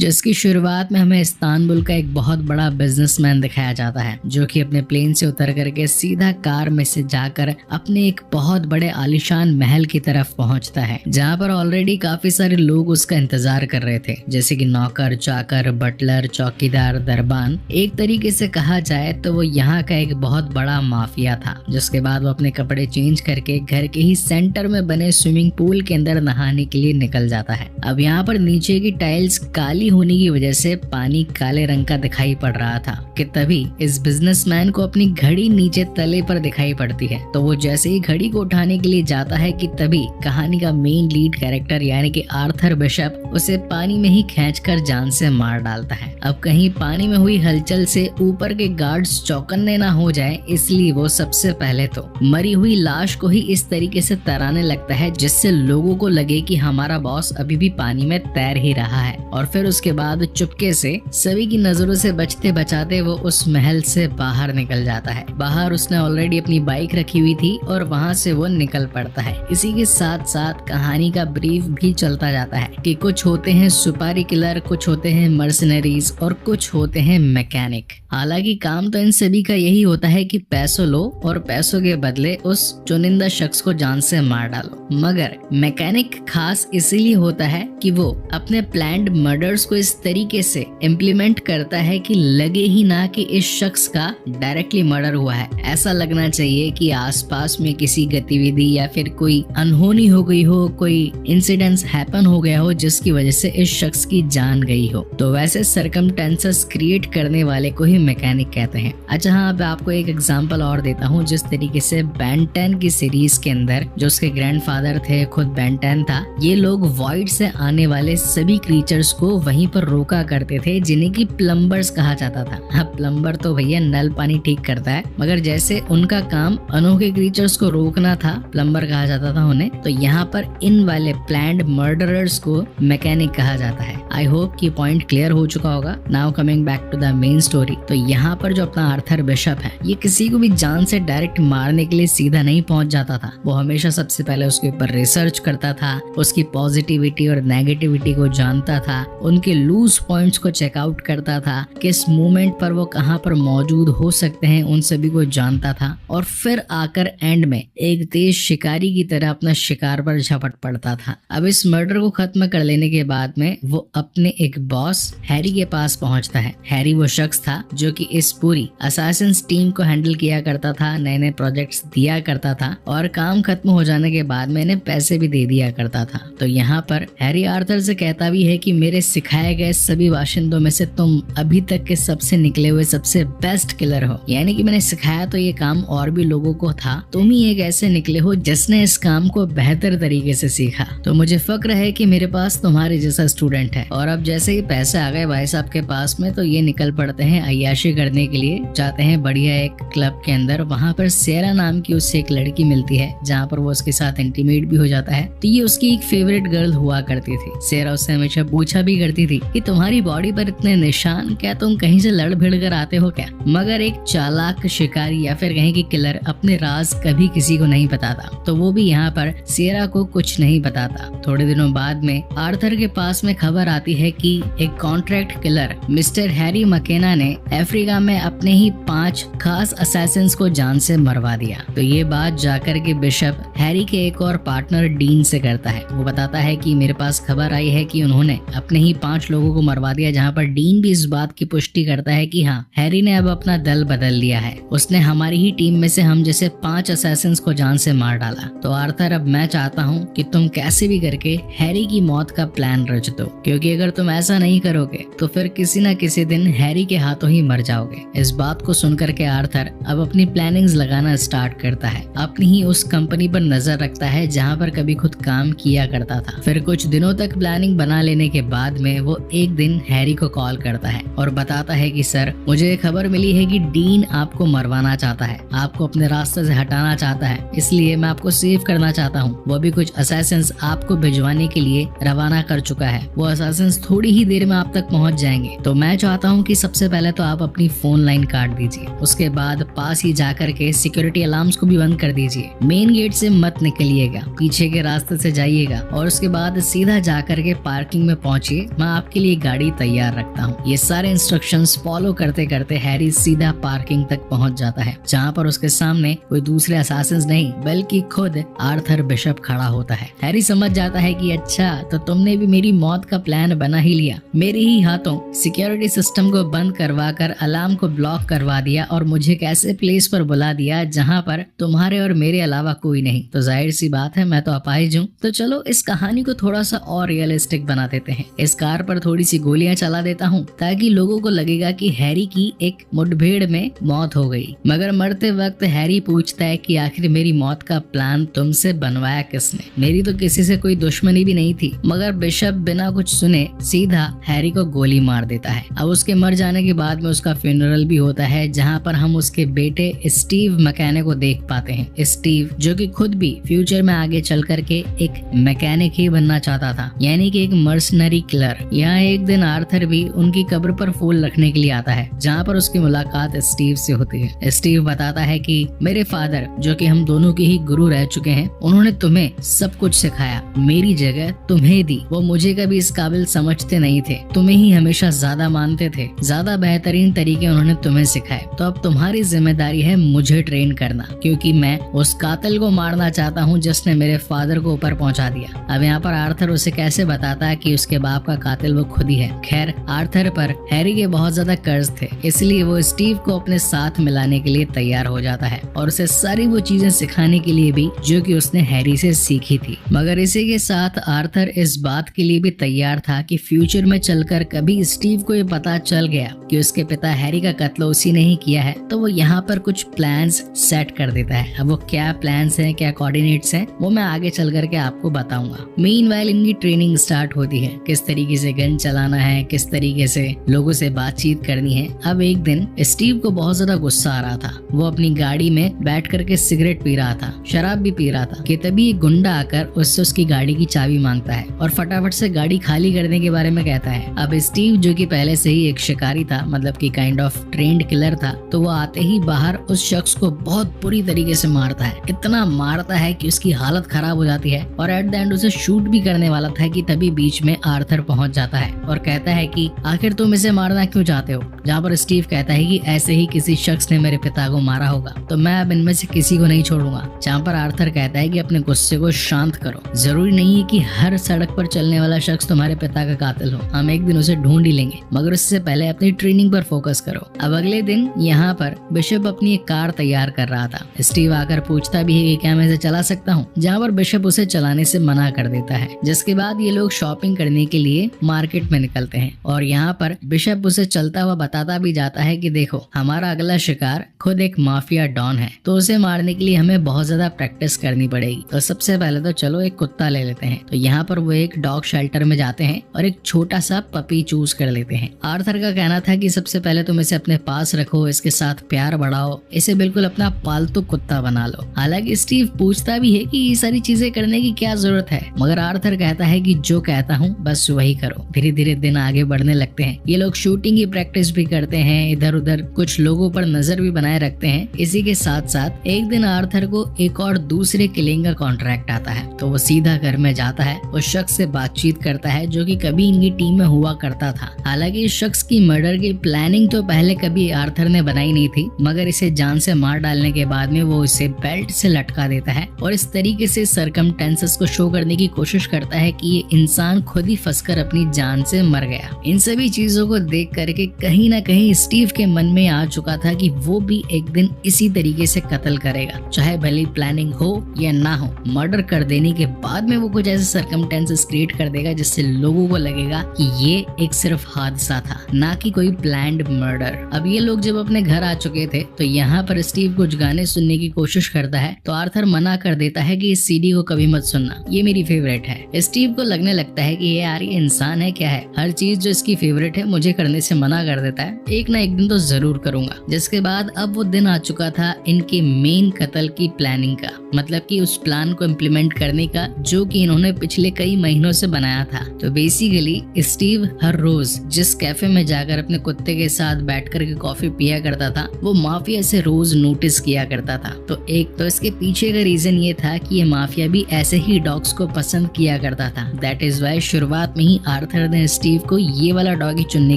जिसकी शुरुआत में हमें इस्तांबुल का एक बहुत बड़ा बिजनेसमैन दिखाया जाता है जो कि अपने प्लेन से उतर करके सीधा कार में से जाकर अपने एक बहुत बड़े आलीशान महल की तरफ पहुंचता है, जहां पर ऑलरेडी काफी सारे लोग उसका इंतजार कर रहे थे, जैसे कि नौकर, चाकर, बटलर, चौकीदार, दरबान। एक तरीके से कहा जाए तो वो यहाँ का एक बहुत बड़ा माफिया था। जिसके बाद वो अपने कपड़े चेंज करके घर के ही सेंटर में बने स्विमिंग पूल के अंदर नहाने के लिए निकल जाता है। अब यहाँ पर नीचे की टाइल्स काली होने की वजह से पानी काले रंग का दिखाई पड़ रहा था कि तभी इस बिजनेसमैन को अपनी घड़ी नीचे तले पर दिखाई पड़ती है। तो वो जैसे ही घड़ी को उठाने के लिए जाता है कि तभी कहानी का मेन लीड कैरेक्टर यानी कि आर्थर बिशप उसे पानी में ही खींचकर जान से मार डालता है। अब कहीं पानी में हुई हलचल से ऊपर के गार्ड्स चौकन्ने ना हो जाए, इसलिए वो सबसे पहले तो मरी हुई लाश को ही इस तरीके से तैराने लगता है जिससे लोगों को लगे कि हमारा बॉस अभी भी पानी में तैर ही रहा है। और फिर उसके बाद चुपके से सभी की नजरों से बचते बचाते वो उस महल से बाहर निकल जाता है। बाहर उसने ऑलरेडी अपनी बाइक रखी हुई थी और वहाँ से वो निकल पड़ता है। इसी के साथ साथ कहानी का ब्रीफ भी चलता जाता है कि कुछ होते हैं सुपारी किलर, कुछ होते हैं मर्सनरीज और कुछ होते हैं मैकेनिक। हालांकि काम तो इन सभी का यही होता है कि पैसों लो और पैसों के बदले उस चुनिंदा शख्स को जान से मार डालो। मगर मैकेनिक खास इसीलिए होता है कि वो अपने प्लान्ड मर्डर्स को इस तरीके से इम्प्लीमेंट करता है कि लगे ही ना कि इस शख्स का डायरेक्टली मर्डर हुआ है। ऐसा लगना चाहिए कि आसपास में किसी गतिविधि या फिर कोई अनहोनी हो गई हो, कोई इंसिडेंस हैपन हो गया हो जिसकी वजह से इस शख्स की जान गई हो। तो वैसे सरकमस्टेंसेस क्रिएट करने वाले को ही मैकेनिक कहते हैं। अच्छा हाँ, अब आपको एक एग्जांपल और देता हूँ। जिस तरीके से बेन 10 की सीरीज के अंदर जो उसके ग्रैंडफादर थे, खुद बेन 10 था, ये लोग वॉइड से आने वाले सभी क्रीचर्स को वहीं पर रोका करते थे जिन्हें की प्लम्बर्स कहा जाता था। हाँ, प्लम्बर तो भैया नल पानी ठीक करता है, मगर जैसे उनका काम अनोखे क्रीचर्स को रोकना था, प्लम्बर कहा जाता था उन्हें। तो यहाँ पर इन वाले प्लान्ड मर्डरर्स को मैकेनिक कहा जाता है। आई होप कि पॉइंट क्लियर हो चुका होगा। Now coming back to the main story. तो यहाँ पर जो अपना आर्थर बिशप है, ये किसी को भी जान से डायरेक्ट मारने के लिए सीधा नहीं पहुंच जाता था। वो हमेशा सबसे पहले उसके ऊपर रिसर्च करता था, उसकी पॉजिटिविटी और नेगेटिविटी को जानता था, उनके लूज पॉइंट्स को चेकआउट करता था, किस मोमेंट पर वो कहाँ पर मौजूद हो सकते हैं, उन सभी को जानता था। और फिर आकर एंड में एक तेज शिकारी की तरह अपना शिकार पर झपट पड़ता था। अब इस मर्डर को खत्म कर लेने के बाद में वो अपने एक बॉस हैरी के पास पहुंचता है। हैरी वो शख्स था जो कि इस पूरी असासिन्स टीम को हैंडल किया करता था, नए नए प्रोजेक्ट्स दिया करता था और काम खत्म हो जाने के बाद में इन्हें पैसे भी दे दिया करता था। तो यहाँ पर हैरी आर्थर से कहता भी है कि मेरे सिखाए गए सभी बाशिंदों में से तुम अभी तक के सबसे निकले हुए सबसे बेस्ट किलर हो। यानी कि मैंने सिखाया तो ये काम और भी लोगों को था, तुम ही एक ऐसे निकले हो जिसने इस काम को बेहतर तरीके से सीखा। तो मुझे फक्र है कि मेरे पास तुम्हारे जैसा स्टूडेंट है। और अब जैसे ही पैसे आ गए भाई साहब के पास में, तो ये निकल पड़ते हैं अय्याशी करने के लिए। जाते हैं बढ़िया एक क्लब के अंदर। वहाँ पर सेरा नाम की उससे एक लड़की मिलती है, जहाँ पर वो उसके साथ इंटीमेट भी हो जाता है। तो ये उसकी एक फेवरेट गर्ल हुआ करती थी। सेरा उससे हमेशा पूछा भी करती थी कि तुम्हारी बॉडी पर इतने निशान, क्या तुम कहीं से लड़ भिड़ कर आते हो क्या? मगर एक चालाक शिकारी या फिर कहीं की किलर अपने राज कभी किसी को नहीं बताता, तो वो भी यहाँ पर सेरा को कुछ नहीं बताता। थोड़े दिनों बाद में आर्थर के पास में खबर आती है कि एक कॉन्ट्रैक्ट किलर मिस्टर हैरी मकेना ने अफ्रीका में अपने ही 5 खास असैसिन्स को जान से मरवा दिया। तो ये बात जाकर के बिशप हैरी के एक और पार्टनर डीन से करता है। वो बताता है कि मेरे पास खबर आई है कि उन्होंने अपने ही 5 लोगों को मरवा दिया, जहाँ पर डीन भी इस बात की पुष्टि करता है कि हाँ, हैरी ने अब अपना दल बदल लिया है। उसने हमारी ही टीम में से हम जैसे 5 असैसिन्स को जान से मार डाला। तो आर्थर, अब मैं चाहता हूँ कि तुम कैसे भी करके हैरी की मौत का प्लान रच दो, क्योंकि अगर तुम ऐसा नहीं करोगे तो फिर किसी न किसी दिन हैरी के हाथों ही मर जाओगे। इस बात को सुनकर के आर्थर अब अपनी प्लानिंग्स लगाना स्टार्ट करता है। अपनी ही उस कंपनी पर नजर रखता है जहाँ पर कभी खुद काम किया करता था। फिर कुछ दिनों तक प्लानिंग बना लेने के बाद में वो एक दिन हैरी को कॉल करता है और बताता है कि सर, फादर, मुझे खबर मिली है कि डीन आपको मरवाना चाहता है, आपको अपने रास्ते से हटाना चाहता है, इसलिए मैं आपको सेव करना चाहता हूँ। वो भी कुछ असैसिन्स आपको भिजवाने के लिए रवाना कर चुका है। वो असैसिन्स थोड़ी ही देर में आप तक पहुँच जाएंगे। तो मैं चाहता हूँ कि सबसे पहले तो आप अपनी फोन लाइन काट दीजिए, उसके बाद पास ही जाकर के सिक्योरिटी अलार्म्स को भी बंद कर दीजिए। मेन गेट से मत निकलिएगा, पीछे के रास्ते से जाइएगा और उसके बाद सीधा जाकर के पार्किंग में पहुंचिए। मैं आपके लिए गाड़ी तैयार रखता हूँ। ये सारे इंस्ट्रक्शंस फॉलो करते करते हैरी सीधा पार्किंग तक पहुंच जाता है, जहाँ पर उसके सामने कोई दूसरे असैसिन्स नहीं बल्कि खुद आर्थर बिशप खड़ा होता है। हैरी समझ जाता है कि अच्छा, तो तुमने भी मेरी मौत का प्लान बना ही लिया। मेरे ही हाथों सिक्योरिटी सिस्टम को बंद करवा कर अलार्म को ब्लॉक करवा दिया और मुझे एक ऐसे प्लेस पर बुला दिया जहाँ पर तुम्हारे और मेरे अलावा कोई नहीं। तो जाहिर सी बात है, मैं तो अपाहिज हूँ। तो चलो इस कहानी को थोड़ा सा और रियलिस्टिक बना देते हैं। इस कार पर थोड़ी सी गोलियां चला देता हूँ ताकि लोगों को लगेगा कि हैरी की एक मुठभेड़ में मौत हो गई। मगर मरते वक्त हैरी पूछता है कि आखिर मेरी मौत का प्लान तुमसे बनवाया किसने? मेरी तो किसी से कोई दुश्मनी भी नहीं थी। मगर बिशप बिना कुछ सुने सीधा हैरी को गोली मार देता है। अब उसके मर जाने के बाद में उसका फ्यूनरल भी होता है, जहाँ पर हम उसके बेटे स्टीव मैकेनिक को देख पाते हैं। स्टीव जो कि खुद भी फ्यूचर में आगे चल करके एक मैकेनिक ही बनना चाहता था, यानी कि एक मर्सनरी किलर। यहाँ एक दिन आर्थर भी उनकी कब्र पर फूल रखने के लिए आता है, जहाँ पर उसकी मुलाकात स्टीव से होती है। स्टीव बताता है कि मेरे फादर, जो कि हम दोनों के ही गुरु रह चुके हैं, उन्होंने तुम्हें सब कुछ सिखाया, मेरी जगह तुम्हें दी। वो मुझे कभी इस काबिल समझते नहीं थे, तुम्हें ही हमेशा ज्यादा मानते थे, ज्यादा बेहतरीन तरीके उन्होंने तुम्हें सिखाए। तो अब तुम्हारी जिम्मेदारी है मुझे ट्रेन करना, क्योंकि मैं उस कातिल को मारना चाहता हूँ जिसने मेरे फादर को ऊपर पहुंचा दिया। अब यहाँ पर आर्थर उसे कैसे बताता है कि उसके बाप का कातिल वो खुद ही है। खैर, आर्थर पर हैरी के बहुत ज्यादा कर्ज थे, इसलिए वो स्टीव को अपने साथ मिलाने के लिए तैयार हो जाता है और उसे सारी वो चीजें सिखाने के लिए भी जो कि उसने हैरी से सीखी थी। मगर इसी के साथ आर्थर इस बात के लिए भी तैयार था कि फ्यूचर में चलकर कभी स्टीव को ये पता चल गया कि उसके पिता हैरी का कत्ल उसी ने ही किया है, तो वो यहाँ पर कुछ प्लान्स सेट कर देता है। अब वो क्या प्लान्स हैं, क्या कोऑर्डिनेट्स हैं, वो मैं आगे चल करके आपको बताऊंगा। मीनवाइल इनकी ट्रेनिंग स्टार्ट होती है, किस तरीके से गन चलाना है, किस तरीके से लोगों से बातचीत करनी है। अब एक दिन स्टीव को बहुत ज्यादा गुस्सा आ रहा था। वो अपनी गाड़ी में बैठ करके सिगरेट पी रहा था, शराब भी पी रहा था कि तभी एक गुंडा आकर उससे उसकी गाड़ी की चाबी मांगता है और फटाफट से गाड़ी खाली करने के बारे में कहता है। अब स्टीव जो कि पहले से ही एक शिकारी था, मतलब कि काइंड ऑफ ट्रेंड किलर था, तो वो आते ही बाहर उस शख्स को बहुत बुरी तरीके से मारता है। इतना मारता है कि उसकी हालत खराब हो जाती है और एट द एंड उसे शूट भी करने वाला था कि तभी बीच में आर्थर पहुंच जाता है और कहता है कि आखिर तुम इसे मारना क्यों चाहते हो? जहाँ पर स्टीव कहता है कि ऐसे ही किसी शख्स ने मेरे पिता को मारा होगा, तो मैं अब इनमें से किसी को नहीं छोड़ूंगा। जहाँ पर आर्थर कहता है कि अपने गुस्से को शांत करो, जरूरी नहीं है कि हर सड़क पर चलने वाला शख्स तुम्हारे पिता का कातिल हो, हम एक दिन उसे ढूंढ ही लेंगे, मगर उससे पहले अपनी ट्रेनिंग पर फोकस करो। अब अगले दिन यहाँ पर बिशप अपनी एक कार तैयार कर रहा था। स्टीव आकर पूछता भी है कि क्या मैं इसे चला सकता हूँ, जहाँ पर बिशप उसे चलाने से मना कर देता है। जिसके बाद ये लोग शॉपिंग करने के लिए मार्केट में निकलते हैं और यहाँ पर बिशप उसे चलता हुआ बताता भी जाता है कि देखो, हमारा अगला शिकार खुद एक माफिया डॉन है, तो उसे मारने के लिए हमें बहुत ज्यादा प्रैक्टिस करनी पड़ेगी। तो सबसे पहले तो चलो एक कुत्ता ले लेते हैं। तो यहाँ पर वो एक डॉग शेल्टर में जाते हैं और एक छोटा सा पपी चूज कर लेते हैं। आर्थर का कहना था कि सबसे पहले तुम इसे अपने पास रखो, इसके साथ प्यार बढ़ाओ, इसे बिल्कुल अपना पालतू कुत्ता बना लो। हालांकि स्टीव पूछता भी है कि ये सारी चीजें करने की क्या जरूरत है, मगर आर्थर कहता है कि जो कहता हूँ बस वही करो। धीरे धीरे दिन आगे बढ़ने लगते हैं। ये लोग शूटिंग की प्रैक्टिस भी करते हैं, इधर उधर कुछ लोगों पर नजर भी बनाए रखते हैं। इसी के साथ साथ एक दिन आर्थर को एक और दूसरे किलिंग का कॉन्ट्रैक्ट आता है, तो वो सीधा घर में जाता है, उस शख्स से बातचीत करता है जो कि कभी इनकी टीम में हुआ करता था। हालांकि इस शख्स की मर्डर की प्लानिंग तो पहले कभी आर्थर ने बनाई नहीं थी, मगर इसे जान से मार डालने के बाद में वो इसे बेल्ट से लटका देता है और इस तरीके से सरकमटेंसेस को शो करने की कोशिश करता है कि ये इंसान खुद ही फंसकर अपनी जान से मर गया। इन सभी चीजों को देख करके कहीं ना कहीं स्टीव के मन में आ चुका था कि वो भी एक दिन इसी तरीके से कत्ल करेगा, चाहे भले प्लानिंग हो या ना हो। मर्डर कर देने के बाद में वो कुछ ऐसे सरकमटेंसेस क्रिएट कर देगा जिससे लोगों को लगेगा कि ये एक सिर्फ हादसा था, ना कि कोई प्लान्ड मर्डर। अब ये लोग जब अपने घर आ चुके थे तो यहाँ पर स्टीव कुछ गाने सुनने की कोशिश करता है, तो आर्थर मना कर देता है कि इस सीडी को कभी मत सुनना, ये मेरी फेवरेट है। स्टीव को लगने लगता है कि ये यार ये इंसान है क्या है, हर चीज जो इसकी फेवरेट है मुझे करने से मना कर देता रहता है एक ना एक दिन तो जरूर करूंगा। जिसके बाद अब वो दिन आ चुका था इनके मेन कत्ल की प्लानिंग का, मतलब कि उस प्लान को इम्प्लीमेंट करने का जो कि इन्होंने पिछले कई महीनों से बनाया था। तो बेसिकली स्टीव हर रोज जिस कैफे में जाकर अपने कुत्ते के साथ बैठ कर के कॉफी पिया करता था वो माफिया से रोज नोटिस किया करता था। तो एक तो इसके पीछे का रीजन ये था कि ये माफिया भी ऐसे ही डॉग्स को पसंद किया करता था। दैट इज वाई शुरुआत में ही आर्थर ने स्टीव को ये वाला डॉग ही चुनने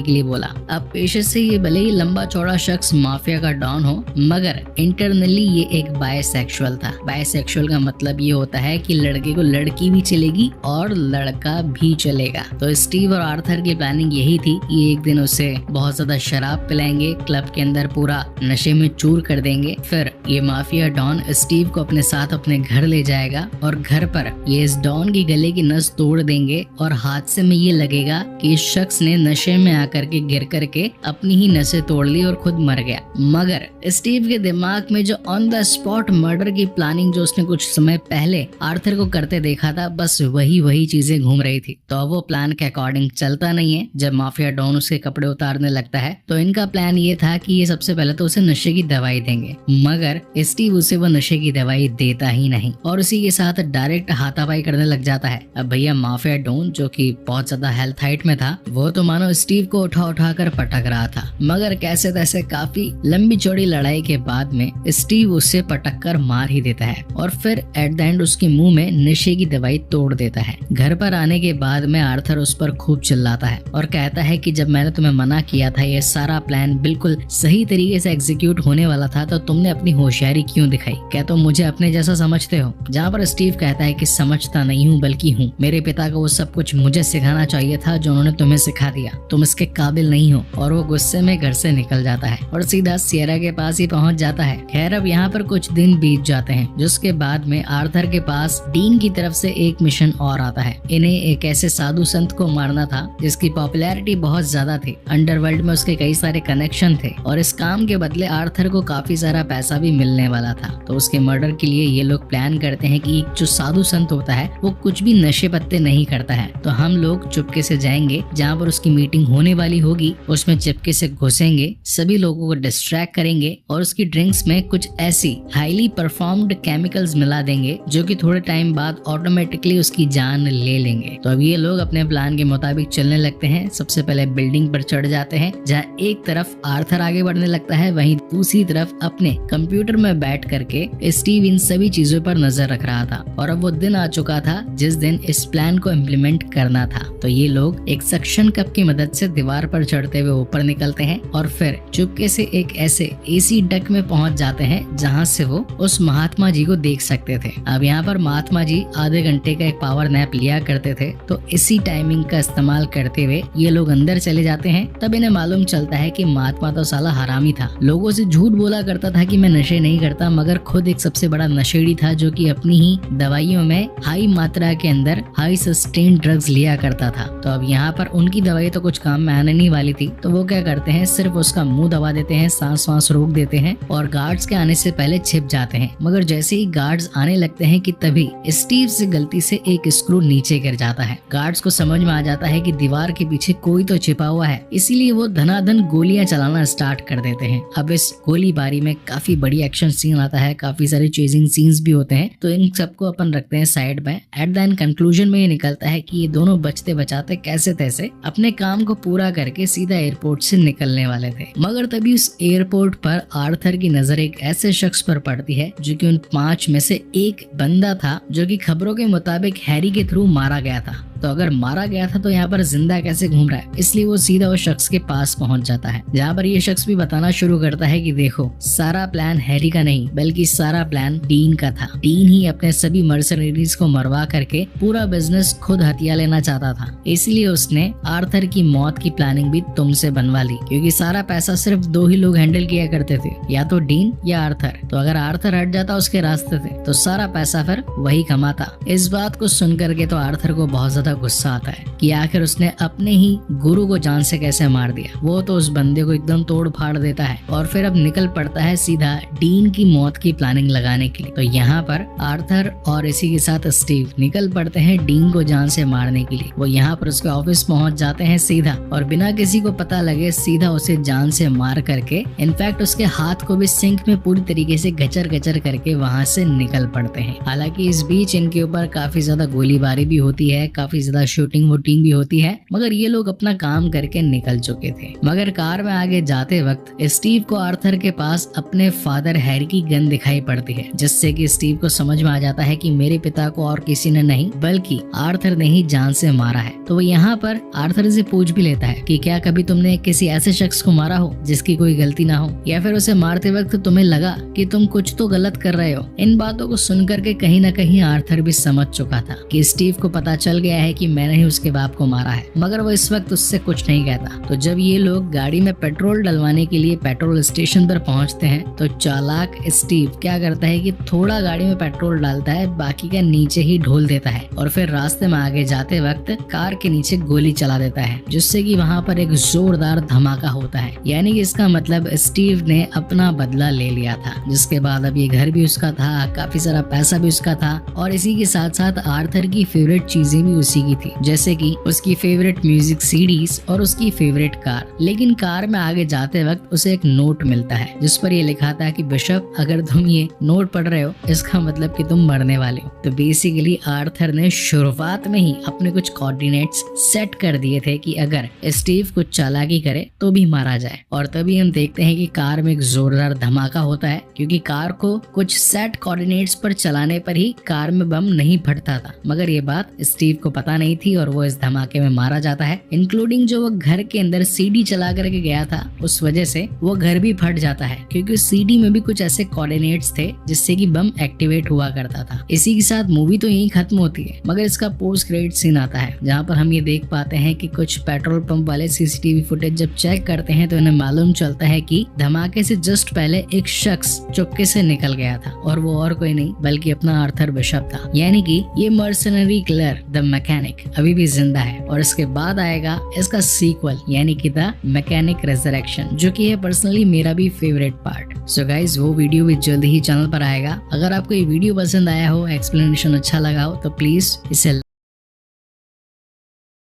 के लिए बोला। अब पेशे से ये भले ही लंबा चौड़ा शख्स माफिया का डॉन हो मगर इंटरनली ये एक बायसेक्सुअल था। बायसेक्सुअल का मतलब ये होता है कि लड़के को लड़की भी चलेगी और लड़का भी चलेगा। तो स्टीव और आर्थर की प्लानिंग यही थी कि एक दिन उसे बहुत ज्यादा शराब पिलाएंगे, क्लब के अंदर पूरा नशे में चूर कर देंगे, फिर ये माफिया डॉन स्टीव को अपने साथ अपने घर ले जाएगा और घर पर ये इस डॉन की गले की नस तोड़ देंगे और हादसे में ये लगेगा कि इस शख्स ने नशे में आकर के गिर करके अपनी ही नसें तोड़ ली और खुद मर गया। मगर स्टीव के दिमाग में जो ऑन द स्पॉट मर्डर की प्लानिंग जो उसने कुछ समय पहले आर्थर को करते देखा था बस वही चीजें घूम रही थी। तो अब वो प्लान के अकॉर्डिंग चलता नहीं है। जब माफिया डॉन उसके कपड़े उतारने लगता है तो इनका प्लान ये था कि ये सबसे पहले तो उसे नशे की दवाई देंगे, मगर स्टीव उसे वो नशे की दवाई देता ही नहीं और उसी के साथ डायरेक्ट हाथापाई करने लग जाता है। अब भैया माफिया डॉन जो कि बहुत ज्यादा हेल्थ हाइट में था वो तो मानो स्टीव को उठा कर पटक रहा था, मगर कैसे तैसे काफी लंबी चौड़ी लड़ाई के बाद में स्टीव उससे पटक कर मार ही देता है और फिर एट द एंड उसके मुंह में नशे की दवाई तोड़ देता है। घर पर आने के बाद में आर्थर उस पर खूब चिल्लाता है और कहता है कि जब मैंने तुम्हें मना किया था ये सारा प्लान बिल्कुल सही तरीके से एग्जीक्यूट होने वाला था तो तुमने अपनी होशियारी क्यों दिखाई? क्या तुम मुझे अपने जैसा समझते हो? जहाँ पर स्टीव कहता है कि समझता नहीं हूँ बल्कि हूँ। मेरे पिता को वो सब कुछ मुझे सिखाना चाहिए था जो उन्होंने तुम्हें सिखा दिया। तुम इसके काबिल नहीं हो। और वो गुस्से में घर से निकल जाता है और सीधा सियरा के पास ही पहुंच जाता है। खैर अब यहाँ पर कुछ दिन बीत जाते हैं जिसके बाद में आर्थर के पास डीन की तरफ से एक मिशन और आता है। इन्हें एक ऐसे साधु संत को मारना था जिसकी पॉपुलैरिटी बहुत ज्यादा थी। अंडरवर्ल्ड में उसके कई सारे कनेक्शन थे और इस काम के बदले आर्थर को काफी सारा पैसा भी मिलने वाला था। तो उसके मर्डर के लिए ये लोग प्लान करते हैं कि जो साधु संत होता है वो कुछ भी नशे पत्ते नहीं करता है, तो हम लोग चुपके से जाएंगे जहाँ पर उसकी मीटिंग होने वाली होगी, उसमें चुपके से घुसेंगे, सभी लोगों को डिस्ट्रैक्ट करेंगे और उसकी ड्रिंक्स में कुछ ऐसी हाईली परफॉर्म्ड केमिकल्स मिला देंगे जो कि थोड़े टाइम बाद ऑटोमेटिकली उसकी जान ले लेंगे। तो अब ये लोग अपने प्लान के मुताबिक चलने लगते हैं। सबसे पहले बिल्डिंग पर चढ़ जाते हैं जहाँ एक तरफ आर्थर आगे बढ़ने लगता है, वहीं दूसरी तरफ अपने कंप्यूटर में बैठ करके स्टीव इन सभी चीजों पर नजर रख रहा था। और अब वो दिन आ चुका था जिस दिन इस प्लान को इम्प्लीमेंट करना था। तो ये लोग एक सक्शन कप की मदद से दीवार पर चढ़ते हुए ऊपर निकलते हैं और फिर चुपके से एक ऐसे एसी डक में पहुंच जाते हैं जहां से वो उस महात्मा जी को देख सकते थे। अब यहाँ पर महात्मा जी आधे घंटे का एक पावर नैप लिया करते थे, तो इसी टाइमिंग का इस्तेमाल करते हुए ये लोग अंदर चले जाते हैं। तब इन्हें मालूम चलता है कि महात्मा तो साला हरामी था, लोगों से झूठ बोला करता था कि मैं नशे नहीं करता, मगर खुद एक सबसे बड़ा नशेड़ी था जो कि अपनी ही दवाइयों में हाई मात्रा के अंदर हाई सस्टेन ड्रग्स लिया करता था। तो अब यहाँ पर उनकी दवाई तो कुछ काम में आने नहीं वाली थी, तो वो क्या करते हैं सिर्फ उसका मुंह दबा देते हैं, सांस वांस रोक देते हैं और गार्ड्स के आने से पहले छिप जाते हैं। मगर जैसे ही गार्ड्स आने लगते हैं कि तभी स्टीव से गलती से एक स्क्रू नीचे गिर जाता है। गार्ड्स को समझ में आ जाता है कि दीवार के पीछे कोई तो छिपा हुआ है, इसीलिए वो धनाधन गोलियां चलाना स्टार्ट कर देते हैं। अब इस गोलीबारी में काफी बड़ी एक्शन सीन आता है, काफी सारे चेजिंग सीन्स भी होते हैं, तो इन सबको अपन रखते हैं साइड में। एट द एंड कंक्लूजन में ये निकलता है कि ये दोनों बचते बचाते कैसे तैसे अपने काम को पूरा करके सीधा एयरपोर्ट से निकलने वाले थे। मगर तभी उस एयरपोर्ट पर आर्थर की नजर एक ऐसे शख्स पर पड़ती है जो कि उन 5 में से एक बंदा था जो कि खबरों के मुताबिक हैरी के थ्रू मारा गया था। तो अगर मारा गया था तो यहाँ पर जिंदा कैसे घूम रहा है, इसलिए वो सीधा उस शख्स के पास पहुंच जाता है, जहाँ पर ये शख्स भी बताना शुरू करता है कि देखो सारा प्लान हैरी का नहीं बल्कि सारा प्लान डीन का था। डीन ही अपने सभी मर्सनरीज को मरवा करके पूरा बिजनेस खुद हथिया लेना चाहता था, इसलिए उसने आर्थर की मौत की प्लानिंग भी तुमसे बनवा ली, क्योंकि सारा पैसा सिर्फ 2 ही लोग हैंडल किया करते थे, या तो डीन या आर्थर। तो अगर आर्थर हट जाता उसके रास्ते से तो सारा पैसा फिर वही कमाता। इस बात को सुन करके तो आर्थर को बहुत ज्यादा गुस्सा आता है कि आखिर उसने अपने ही गुरु को जान से कैसे मार दिया। वो तो उस बंदे को एकदम तोड़ फाड़ देता है और फिर अब निकल पड़ता है सीधा डीन की मौत की प्लानिंग लगाने के लिए। तो यहाँ पर आर्थर और इसी के साथ स्टीव निकल पड़ते हैं डीन को जान से मारने के लिए। वो यहाँ पर उसके ऑफिस पहुंच जाते हैं सीधा और बिना किसी को पता लगे सीधा उसे जान से मार करके इनफैक्ट उसके हाथ को भी सिंक में पूरी तरीके से गचर गचर करके वहां से निकल पड़ते हैं। हालांकि इस बीच इनके ऊपर काफी ज्यादा गोलीबारी भी होती है, काफी ज्यादा शूटिंग वूटिंग भी होती है, मगर ये लोग अपना काम करके निकल चुके थे। मगर कार में आगे जाते वक्त स्टीव को आर्थर के पास अपने फादर हैरी की गन दिखाई पड़ती है, जिससे कि स्टीव को समझ में आ जाता है कि मेरे पिता को और किसी ने नहीं बल्कि आर्थर ने ही जान से मारा है। तो वो यहाँ पर आर्थर से पूछ भी लेता है कि क्या कभी तुमने किसी ऐसे शख्स को मारा हो जिसकी कोई गलती ना हो, या फिर उसे मारते वक्त तुम्हें लगा कि तुम कुछ तो गलत कर रहे हो। इन बातों को सुनकर के कहीं ना कहीं आर्थर भी समझ चुका था कि स्टीव को पता चल गया है कि मैंने ही उसके बाप को मारा है, मगर वो इस वक्त उससे कुछ नहीं कहता। तो जब ये लोग गाड़ी में पेट्रोल डलवाने के लिए पेट्रोल स्टेशन पर पहुंचते हैं तो चालाक स्टीव क्या करता है कि थोड़ा गाड़ी में पेट्रोल डालता है, बाकी का नीचे ही ढोल देता है और फिर रास्ते में आगे जाते वक्त कार के नीचे गोली चला देता है, जिससे कि वहां पर एक जोरदार धमाका होता है। यानी कि इसका मतलब स्टीव ने अपना बदला ले लिया था, जिसके बाद अब ये घर भी उसका था, काफी सारा पैसा भी उसका था और इसी के साथ साथ आर्थर की फेवरेट चीजें भी उसी की थी, जैसे कि उसकी फेवरेट म्यूजिक सीडीज और उसकी फेवरेट कार। लेकिन कार में आगे जाते वक्त उसे एक नोट मिलता है जिस पर ये लिखा था कि बिशप अगर तुम ये नोट पढ़ रहे हो इसका मतलब कि तुम मरने वाले हो। तो बेसिकली आर्थर ने शुरुआत में ही अपने कुछ कोऑर्डिनेट्स सेट कर दिए थे कि अगर स्टीव कुछ चालाकी करे तो भी मारा जाए। और तभी हम देखते हैं कि कार में एक जोरदार धमाका होता है, क्योंकि कार को कुछ सेट कोऑर्डिनेट्स पर चलाने पर ही कार में बम नहीं फटता था, मगर ये बात स्टीव को पता नहीं थी और वो इस धमाके में मारा जाता है। इंक्लूडिंग जो वो घर के अंदर सीडी चला करके गया था, उस वजह से वो घर भी फट जाता है, क्योंकि सीडी में भी कुछ ऐसे कोऑर्डिनेट्स थे जिससे कि बम एक्टिवेट हुआ करता था। इसी के साथ मूवी तो यहीं खत्म होती है, मगर इसका पोस्ट क्रेडिट सीन आता है जहाँ पर हम ये देख पाते हैं कि कुछ पेट्रोल पंप वाले सीसीटीवी फुटेज जब चेक करते हैं तो इन्हें मालूम चलता है कि धमाके से जस्ट पहले एक शख्स चुपके से निकल गया था और वो और कोई नहीं बल्कि अपना आर्थर बिशप था। यानी कि ये मर्सनरी किलर द मैकेनिक अभी भी जिंदा है और इसके बाद आएगा इसका सीक्वल यानी कि द मैकेनिक रेजरेक्शन, जो कि है पर्सनली मेरा भी फेवरेट पार्ट। सो गाइज वो वीडियो भी जल्द ही चैनल पर आएगा। अगर आपको ये वीडियो पसंद आया हो, एक्सप्लेनेशन अच्छा लगा हो तो प्लीज इसे